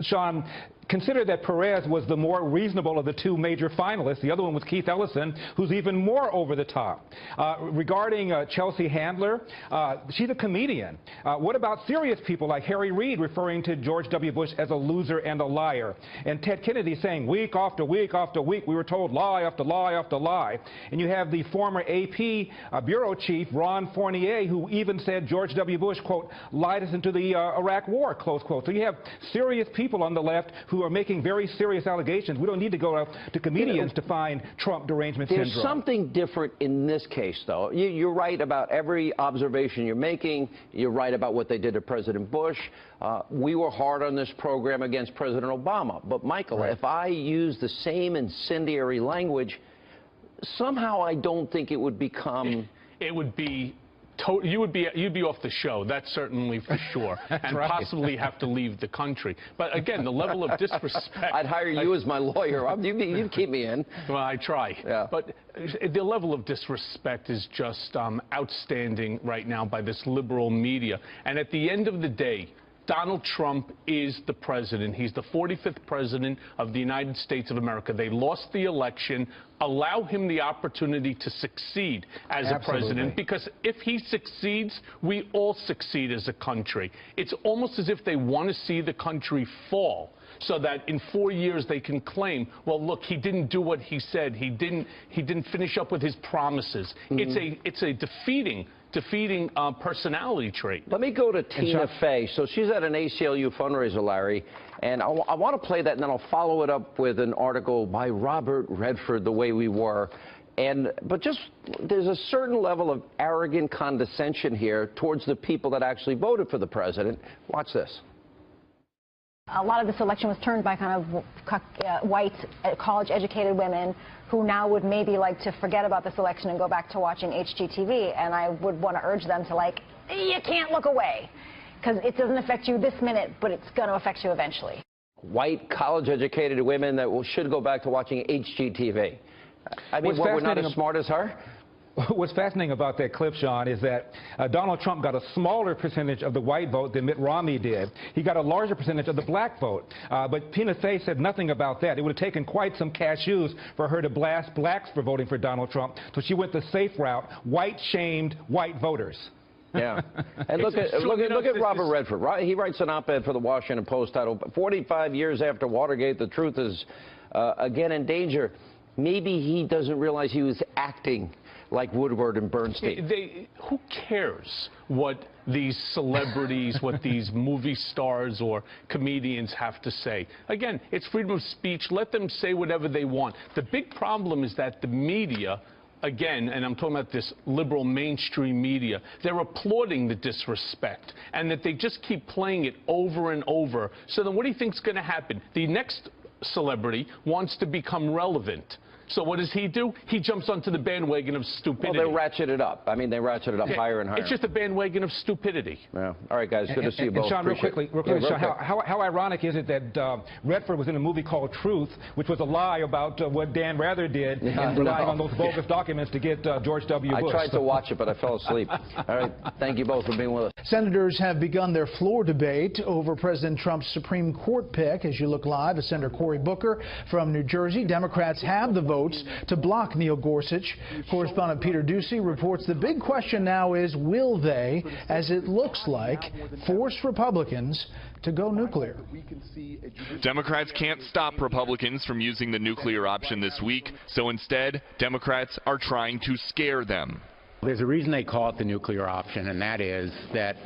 Sean, consider that Perez was the more reasonable of the two major finalists. The other one was Keith Ellison, who's even more over the top. Regarding Chelsea Handler, she's a comedian. What about serious people like Harry Reid referring to George W. Bush as a loser and a liar? And Ted Kennedy saying week after week after week we were told lie after lie after lie. And you have the former AP bureau chief, Ron Fournier, who even said George W. Bush, quote, lied us into the Iraq war, close quote. So you have serious people on the left who are making very serious allegations. We don't need to go to comedians to find Trump derangement syndrome. There's something different in this case, though. You're right about every observation you're making. You're right about what they did to President Bush. We were hard on this program against President Obama. But, Michael, if I use the same incendiary language, somehow I don't think it would become... It would be... You'd be off the show, that's certainly for sure, and possibly have to leave the country. But again, the level of disrespect... I'd hire you as my lawyer. You'd keep me in. Well, I try. Yeah. But the level of disrespect is just outstanding right now by this liberal media. And at the end of the day, Donald Trump is the president. He's the 45th president of the United States of America. They lost the election. Allow him the opportunity to succeed as a president, because if he succeeds, we all succeed as a country. It's almost as if they want to see the country fall, so that in 4 years they can claim, well, look, he didn't do what he said. He didn't finish up with his promises. It's a defeating defeating personality trait. Let me go to Tina Fey. So she's at an ACLU fundraiser, Larry, and I want to play that, and then I'll follow it up with an article by Robert Redford, The Way We Were. But just, there's a certain level of arrogant condescension here towards the people that actually voted for the president. Watch this. A lot of this election was turned by kind of white, college-educated women who now would maybe like to forget about this election and go back to watching HGTV. And I would want to urge them to, like, you can't look away, because it doesn't affect you this minute, but it's going to affect you eventually. White, college-educated women that should go back to watching HGTV. I mean, we're not as smart as her? What's fascinating about that clip, Sean, is that Donald Trump got a smaller percentage of the white vote than Mitt Romney did. He got a larger percentage of the black vote. But Tina Fey said nothing about that. It would have taken quite some cashews for her to blast blacks for voting for Donald Trump. So she went the safe route, white-shamed white voters. Yeah. And look at Robert Redford. He writes an op-ed for the Washington Post titled, 45 years after Watergate, the truth is again in danger. Maybe he doesn't realize he was acting like Woodward and Bernstein. Who cares what these celebrities, what these movie stars or comedians have to say? Again, it's freedom of speech. Let them say whatever they want. The big problem is that the media, again, and I'm talking about this liberal mainstream media, they're applauding the disrespect, and that they just keep playing it over and over. So then what do you think's going to happen? The next celebrity wants to become relevant. So what does he do? He jumps onto the bandwagon of stupidity. Well, they ratchet it up. I mean, they ratchet it up higher and higher. It's just a bandwagon of stupidity. Yeah. All right, guys, good to see you both. Sean, real quickly, Sean, how ironic is it that Redford was in a movie called Truth, which was a lie about what Dan Rather did, and relying on those bogus documents to get George W. Bush. I tried to watch it, but I fell asleep. All right, thank you both for being with us. Senators have begun their floor debate over President Trump's Supreme Court pick. As you look live, Senator Cory Booker from New Jersey. Democrats have the votes to block Neil Gorsuch. Correspondent Peter Ducey reports the big question now is, will they, as it looks like, force Republicans to go nuclear? Democrats can't stop Republicans from using the nuclear option this week, so instead, Democrats are trying to scare them. There's a reason they call it the nuclear option, and that is that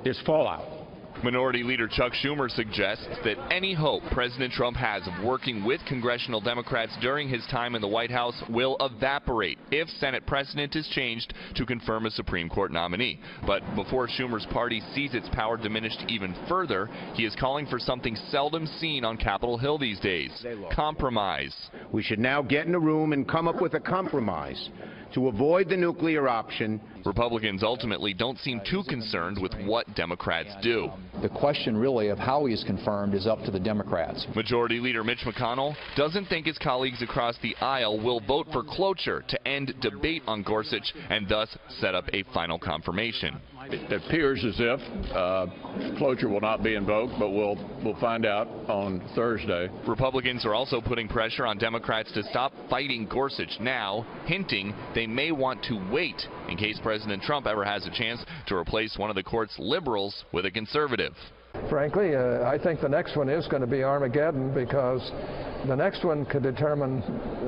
there's fallout. Minority Leader Chuck Schumer suggests that any hope President Trump has of working with congressional Democrats during his time in the White House will evaporate if Senate precedent is changed to confirm a Supreme Court nominee. But before Schumer's party sees its power diminished even further, he is calling for something seldom seen on Capitol Hill these days: compromise. We should now get in a room and come up with a compromise to avoid the nuclear option. Republicans ultimately don't seem too concerned with what Democrats do. The question really of how he is confirmed is up to the Democrats. Majority Leader Mitch McConnell doesn't think his colleagues across the aisle will vote for cloture to end debate on Gorsuch and thus set up a final confirmation. It appears as if cloture will not be invoked, but we'll find out on Thursday. Republicans are also putting pressure on Democrats to stop fighting Gorsuch now, hinting they may want to wait in case President Trump ever has a chance to replace one of the court's liberals with a conservative. Frankly, I think the next one is going to be Armageddon, because the next one could determine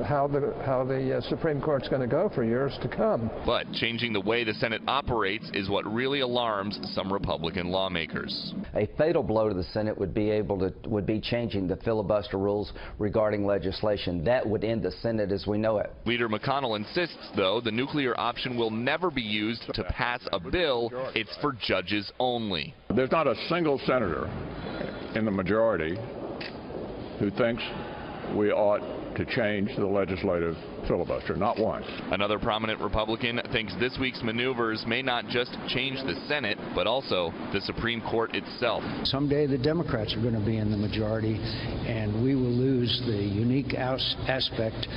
how the Supreme Court's going to go for years to come. But changing the way the Senate operates is what really alarms some Republican lawmakers. A fatal blow to the Senate would be changing the filibuster rules regarding legislation. That would end the Senate as we know it. Leader McConnell insists, though, the nuclear option will never be used to pass a bill. It's for judges only. There's not a single senator in the majority who thinks we ought to change the legislative filibuster, not one. Another prominent Republican thinks this week's maneuvers may not just change the Senate, but also the Supreme Court itself. Someday the Democrats are going to be in the majority, and we will lose the unique aspect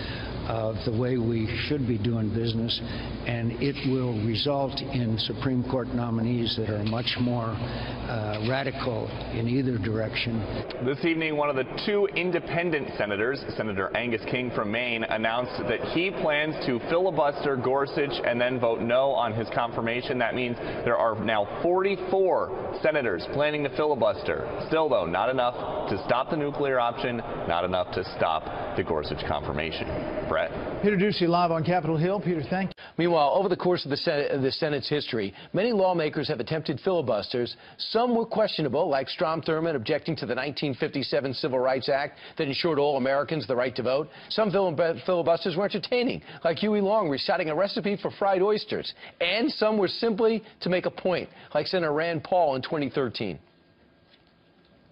of the way we should be doing business, and it will result in Supreme Court nominees that are much more radical in either direction. This evening, one of the two independent senators, Senator Angus King from Maine, announced that he plans to filibuster Gorsuch and then vote no on his confirmation. That means there are now 44 senators planning to filibuster. Still, though, not enough to stop the nuclear option, not enough to stop the Gorsuch confirmation. Brett? Peter Ducey live on Capitol Hill. Peter, thank you. Meanwhile, over the course of the Senate's history, many lawmakers have attempted filibusters. Some were questionable, like Strom Thurmond objecting to the 1957 Civil Rights Act that ensured all Americans the right to vote. Some filibusters were entertaining, like Huey Long reciting a recipe for fried oysters. And some were simply to make a point, like Senator Rand Paul in 2013.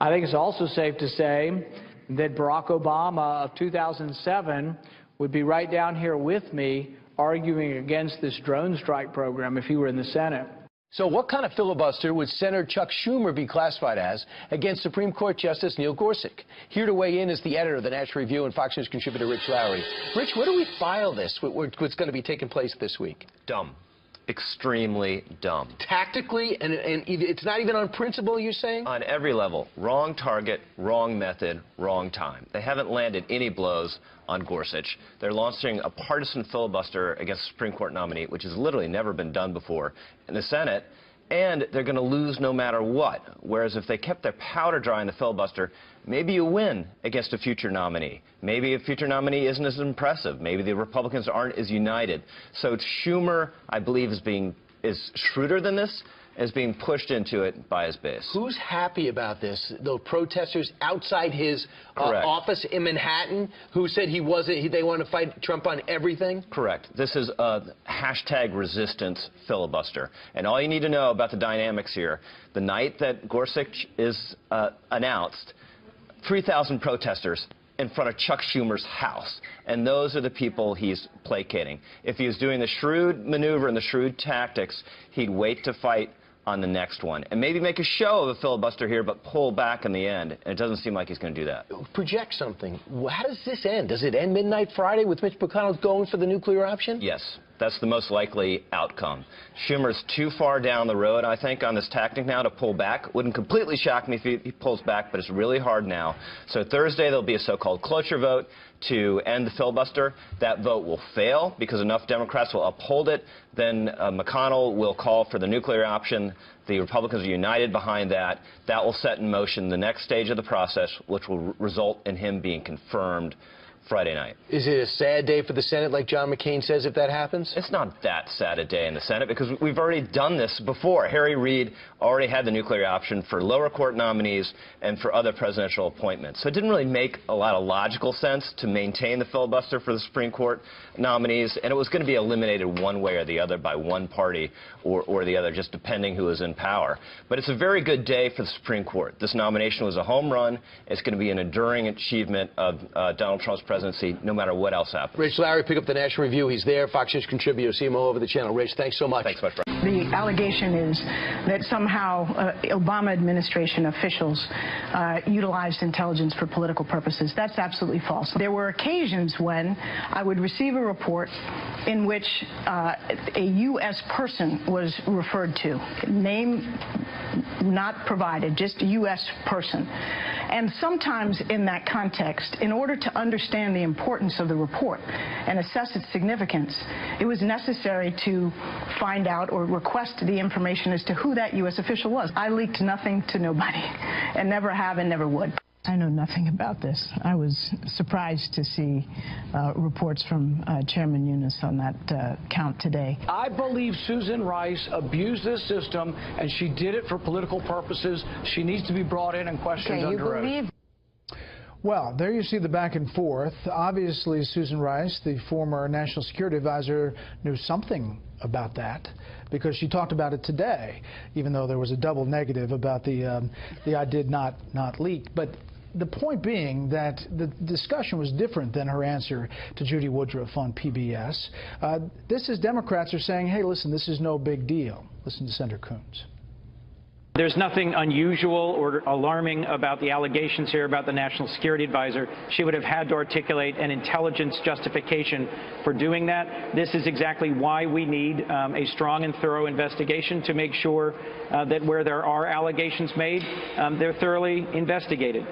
I think it's also safe to say that Barack Obama of 2007 would be right down here with me arguing against this drone strike program if he were in the Senate. So what kind of filibuster would Senator Chuck Schumer be classified as against Supreme Court Justice Neil Gorsuch? Here to weigh in is the editor of the National Review and Fox News contributor Rich Lowry. Rich, where do we file this, what's going to be taking place this week? Dumb. Extremely dumb. Tactically, and it's not even on principle, you're saying? On every level. Wrong target, wrong method, wrong time. They haven't landed any blows on Gorsuch. They're launching a partisan filibuster against the Supreme Court nominee, which has literally never been done before in the Senate, and they're going to lose no matter what. Whereas if they kept their powder dry in the filibuster, maybe you win against a future nominee. Maybe a future nominee isn't as impressive. Maybe the Republicans aren't as united. So Schumer, I believe, is shrewder than this, is being pushed into it by his base. Who's happy about this? The protesters outside his office in Manhattan who said they want to fight Trump on everything? Correct. This is a hashtag resistance filibuster. And all you need to know about the dynamics here, the night that Gorsuch is announced, 3,000 protesters in front of Chuck Schumer's house. And those are the people he's placating. If he was doing the shrewd maneuver and the shrewd tactics, he'd wait to fight on the next one and maybe make a show of a filibuster here but pull back in the end, and it doesn't seem like he's going to do that. Project something. How does this end? Does it end midnight Friday with Mitch McConnell going for the nuclear option? Yes, that's the most likely outcome. Schumer's too far down the road, I think, on this tactic now to pull back. Wouldn't completely shock me if he pulls back, but it's really hard now. So Thursday there'll be a so-called cloture vote to end the filibuster. That vote will fail because enough Democrats will uphold it. Then McConnell will call for the nuclear option. The Republicans are united behind that. That will set in motion the next stage of the process, which will result in him being confirmed Friday night. Is it a sad day for the Senate, like John McCain says, if that happens? It's not that sad a day in the Senate because we've already done this before. Harry Reid already had the nuclear option for lower court nominees and for other presidential appointments. So it didn't really make a lot of logical sense to maintain the filibuster for the Supreme Court nominees, and it was going to be eliminated one way or the other by one party or the other, just depending who was in power. But it's a very good day for the Supreme Court. This nomination was a home run. It's going to be an enduring achievement of Donald Trump's presidency, no matter what else happens. Rich Lowry, pick up the National Review. He's there, Fox News contributor. See him all over the channel. Rich, thanks so much. Thanks much, Brian. The allegation is that somehow Obama administration officials utilized intelligence for political purposes. That's absolutely false. There were occasions when I would receive a report in which a U.S. person was referred to. Name not provided, just U.S. person. And sometimes in that context, in order to understand the importance of the report and assess its significance, it was necessary to find out or request the information as to who that U.S. official was. I leaked nothing to nobody, and never have and never would. I know nothing about this. I was surprised to see reports from Chairman Eunice on that count today. I believe Susan Rice abused this system, and she did it for political purposes. She needs to be brought in and questioned under oath. Well, there you see the back and forth. Obviously, Susan Rice, the former National Security Advisor, knew something about that because she talked about it today, even though there was a double negative about the I did not leak. But the point being that the discussion was different than her answer to Judy Woodruff on PBS. This is Democrats are saying, hey, listen, this is no big deal. Listen to Senator Coons. There's nothing unusual or alarming about the allegations here about the National Security Advisor. She would have had to articulate an intelligence justification for doing that. This is exactly why we need a strong and thorough investigation to make sure that where there are allegations made, they're thoroughly investigated.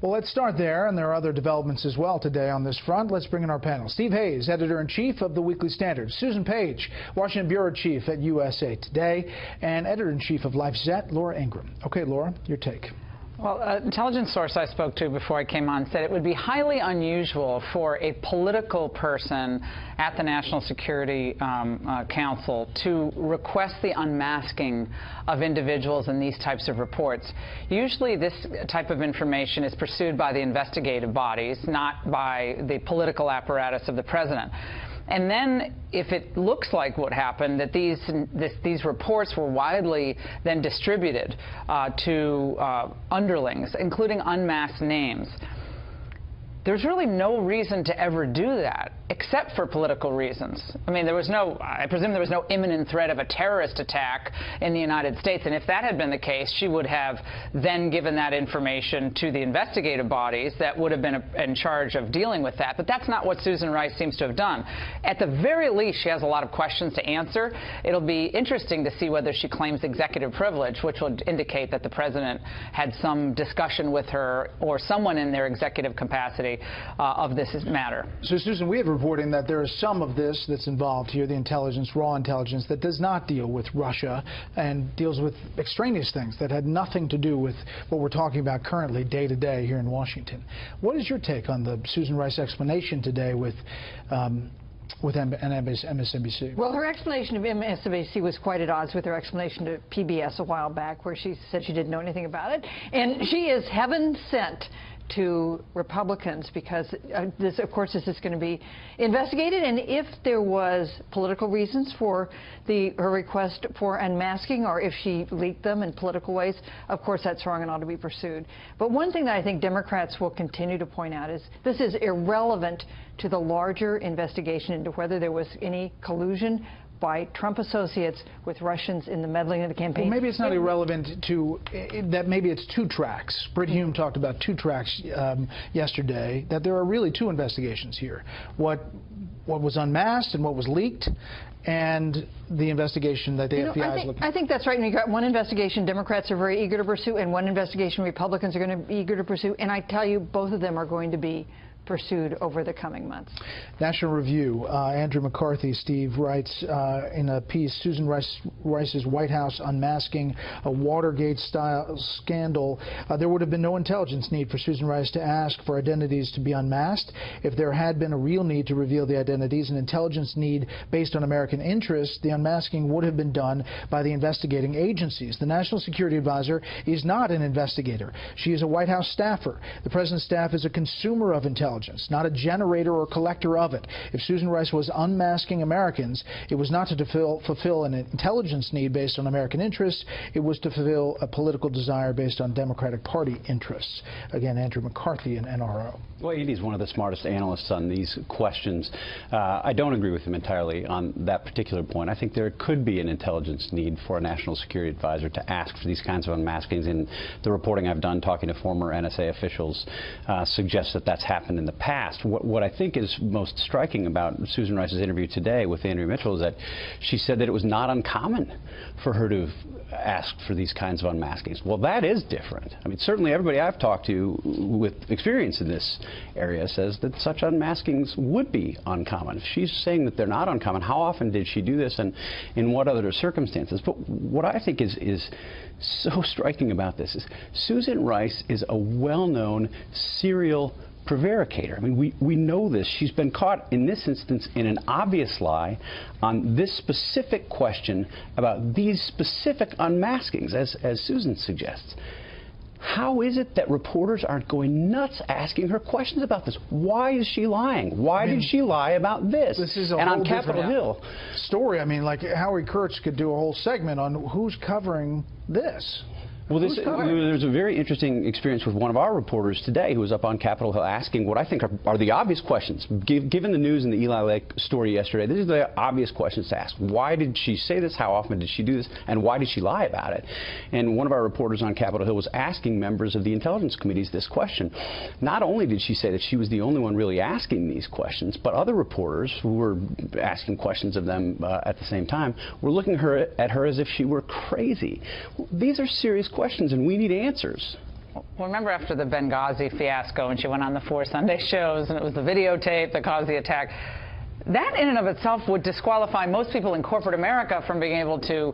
Well, let's start there, and there are other developments as well today on this front. Let's bring in our panel. Steve Hayes, editor-in-chief of the Weekly Standard. Susan Page, Washington bureau chief at USA Today, and editor-in-chief of LifeZette, Laura Ingraham. Okay, Laura, your take. Well, an intelligence source I spoke to before I came on said it would be highly unusual for a political person at the National Security Council to request the unmasking of individuals in these types of reports. Usually this type of information is pursued by the investigative bodies, not by the political apparatus of the president. And then, if it looks like what happened, that these reports were widely then distributed to underlings, including unmasked names, there's really no reason to ever do that, except for political reasons. I mean, I presume there was no imminent threat of a terrorist attack in the United States, and if that had been the case, she would have then given that information to the investigative bodies that would have been in charge of dealing with that. But that's not what Susan Rice seems to have done. At the very least, she has a lot of questions to answer. It'll be interesting to see whether she claims executive privilege, which would indicate that the president had some discussion with her or someone in their executive capacity of this matter. So, Susan, we have reporting that there is some of this that's involved here, the intelligence, raw intelligence, that does not deal with Russia and deals with extraneous things that had nothing to do with what we're talking about currently, day to day here in Washington. What is your take on the Susan Rice explanation today with MSNBC? Well, her explanation of MSNBC was quite at odds with her explanation to PBS a while back, where she said she didn't know anything about it. And she is heaven sent to Republicans, because this, of course, this is going to be investigated, and if there was political reasons for her request for unmasking, or if she leaked them in political ways, of course that's wrong and ought to be pursued. But one thing that I think Democrats will continue to point out is this is irrelevant to the larger investigation into whether there was any collusion by Trump associates with Russians in the meddling of the campaign. Well, maybe it's not irrelevant to that. Maybe it's two tracks. Britt Hume talked about two tracks yesterday, that there are really two investigations here. What was unmasked and what was leaked, and the investigation that the FBI is looking at. I think that's right. And you got one investigation Democrats are very eager to pursue, and one investigation Republicans are going to be eager to pursue. And I tell you, both of them are going to be pursued over the coming months. National Review, Andrew McCarthy, Steve, writes in a piece, Susan Rice's White House unmasking a Watergate-style scandal. There would have been no intelligence need for Susan Rice to ask for identities to be unmasked. If there had been a real need to reveal the identities, an intelligence need based on American interests, the unmasking would have been done by the investigating agencies. The National Security Advisor is not an investigator. She is a White House staffer. The President's staff is a consumer of intelligence, not a generator or collector of it. If Susan Rice was unmasking Americans, it was not to fulfill an intelligence need based on American interests. It was to fulfill a political desire based on Democratic Party interests. Again, Andrew McCarthy in NRO. Well, Edie's one of the smartest analysts on these questions. I don't agree with him entirely on that particular point. I think there could be an intelligence need for a national security advisor to ask for these kinds of unmaskings. And the reporting I've done talking to former NSA officials suggests that that's happened in the past. What I think is most striking about Susan Rice's interview today with Andrew Mitchell is that she said that it was not uncommon for her to have asked for these kinds of unmaskings. Well, that is different. I mean, certainly everybody I've talked to with experience in this area says that such unmaskings would be uncommon. If she's saying that they're not uncommon, how often did she do this, and in what other circumstances? But what I think is so striking about this is Susan Rice is a well-known serial prevaricator. I mean, we know this. She's been caught in this instance in an obvious lie on this specific question about these specific unmaskings, as Susan suggests. How is it that reporters aren't going nuts asking her questions about this? Why is she lying? Why did she lie about this? This is a and whole on Capitol Hill story. I mean, like Howie Kurtz could do a whole segment on who's covering this. Well, there's a very interesting experience with one of our reporters today who was up on Capitol Hill asking what I think are the obvious questions. Given the news in the Eli Lake story yesterday, these are the obvious questions to ask. Why did she say this? How often did she do this? And why did she lie about it? And one of our reporters on Capitol Hill was asking members of the intelligence committees this question. Not only did she say that she was the only one really asking these questions, but other reporters who were asking questions of them at the same time were looking at her as if she were crazy. These are serious questions, and we need answers. Well, remember after the Benghazi fiasco, and she went on the 4 Sunday shows, and it was the videotape that caused the attack. That in and of itself would disqualify most people in corporate America from being able to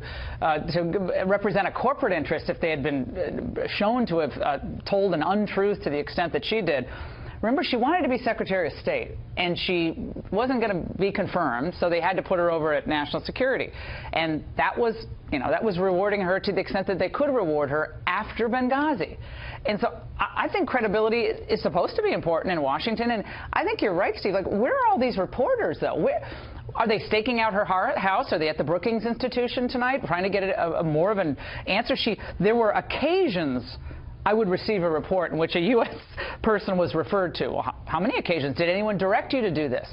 represent a corporate interest if they had been shown to have told an untruth to the extent that she did. Remember, she wanted to be Secretary of State, and she wasn't going to be confirmed, so they had to put her over at National Security. And that was, that was rewarding her to the extent that they could reward her after Benghazi. And so I think credibility is supposed to be important in Washington. And I think you're right, Steve. Like, where are all these reporters, though? Where are they staking out her house? Are they at the Brookings Institution tonight trying to get a more of an answer? There were occasions I would receive a report in which a U.S. person was referred to. Well, how many occasions? Did anyone direct you to do this?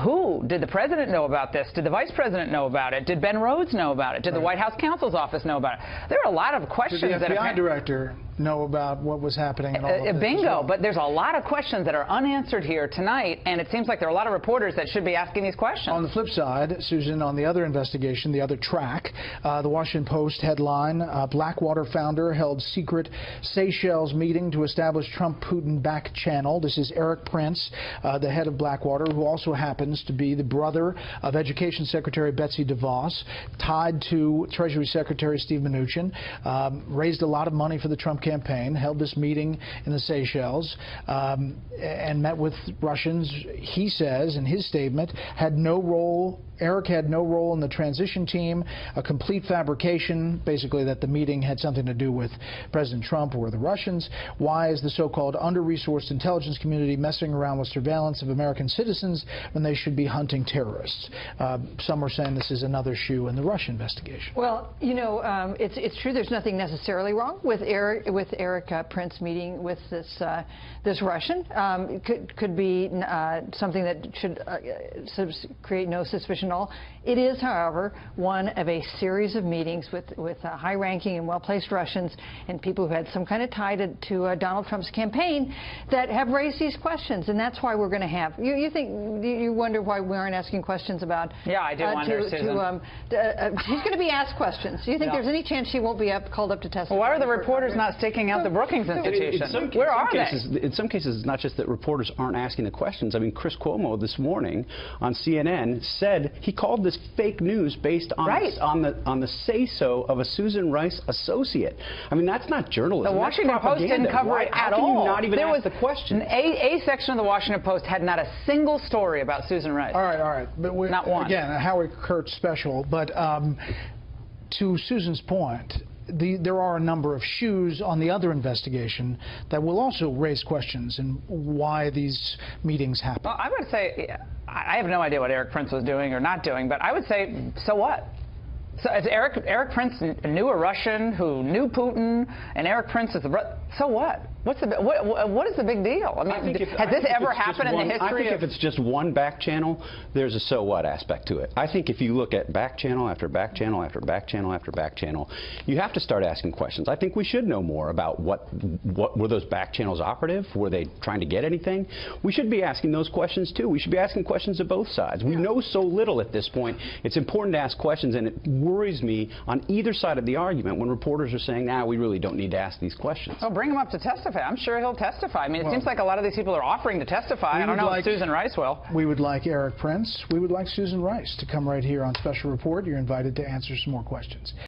Who? Did the president know about this? Did the vice president know about it? Did Ben Rhodes know about it? Did the White House counsel's office know about it? There are a lot of questions. Did the FBI director know about what was happening and all of this? Bingo, well? But there's a lot of questions that are unanswered here tonight, and it seems like there are a lot of reporters that should be asking these questions. On the flip side, Susan, on the other investigation, the other track, the Washington Post headline, Blackwater founder held secret Seychelles meeting to establish Trump-Putin back channel. This is Eric Prince, the head of Blackwater, who also happens to be the brother of Education Secretary Betsy DeVos, tied to Treasury Secretary Steve Mnuchin, raised a lot of money for the Trump campaign, held this meeting in the Seychelles, and met with Russians. He says in his statement, Eric had no role in the transition team, a complete fabrication, basically that the meeting had something to do with President Trump or the Russians. Why is the so-called under-resourced intelligence community messing around with surveillance of American citizens when they should be hunting terrorists? Some are saying this is another shoe in the Russia investigation. Well, it's true. There's nothing necessarily wrong with Eric Prince meeting with this Russian. Could be something that should create no suspicion at all. It is, however, one of a series of meetings with high-ranking and well-placed Russians and people who had some kind of tie to Donald Trump's campaign that have raised these questions, and that's why we're going to have. You wonder why we aren't asking questions about? Yeah, I do wonder, Susan. She's going to be asked questions. Do you think there's any chance she won't be called up to testify? Well, why are the reporters not staking out the Brookings Institution? Where are they? In some cases, it's not just that reporters aren't asking the questions. I mean, Chris Cuomo this morning on CNN said he called this fake news based on the say-so of a Susan Rice associate. I mean, that's not journalism. The Washington Post didn't cover it at all. How can you not even ask the question? A section of the Washington Post had not a single story about Susan Rice. All right. But not one. Again, a Howard Kurtz special. But to Susan's point, there are a number of shoes on the other investigation that will also raise questions and why these meetings happen. Well, I would say, I have no idea what Eric Prince was doing or not doing, but I would say, so what? So if Eric Prince knew a Russian who knew Putin, and Eric Prince is so what? What is the big deal? I mean, has this ever happened in the history? I think if it's just one back channel, there's a so what aspect to it. I think if you look at back channel after back channel after back channel after back channel, you have to start asking questions. I think we should know more about what were those back channels operative? Were they trying to get anything? We should be asking those questions too. We should be asking questions of both sides. We know so little at this point. It's important to ask questions, and it worries me on either side of the argument when reporters are saying, we really don't need to ask these questions. Oh, bring him up to testify. I'm sure he'll testify. I mean, it seems like a lot of these people are offering to testify. I don't know if Susan Rice will. We would like Eric Prince. We would like Susan Rice to come right here on Special Report. You're invited to answer some more questions.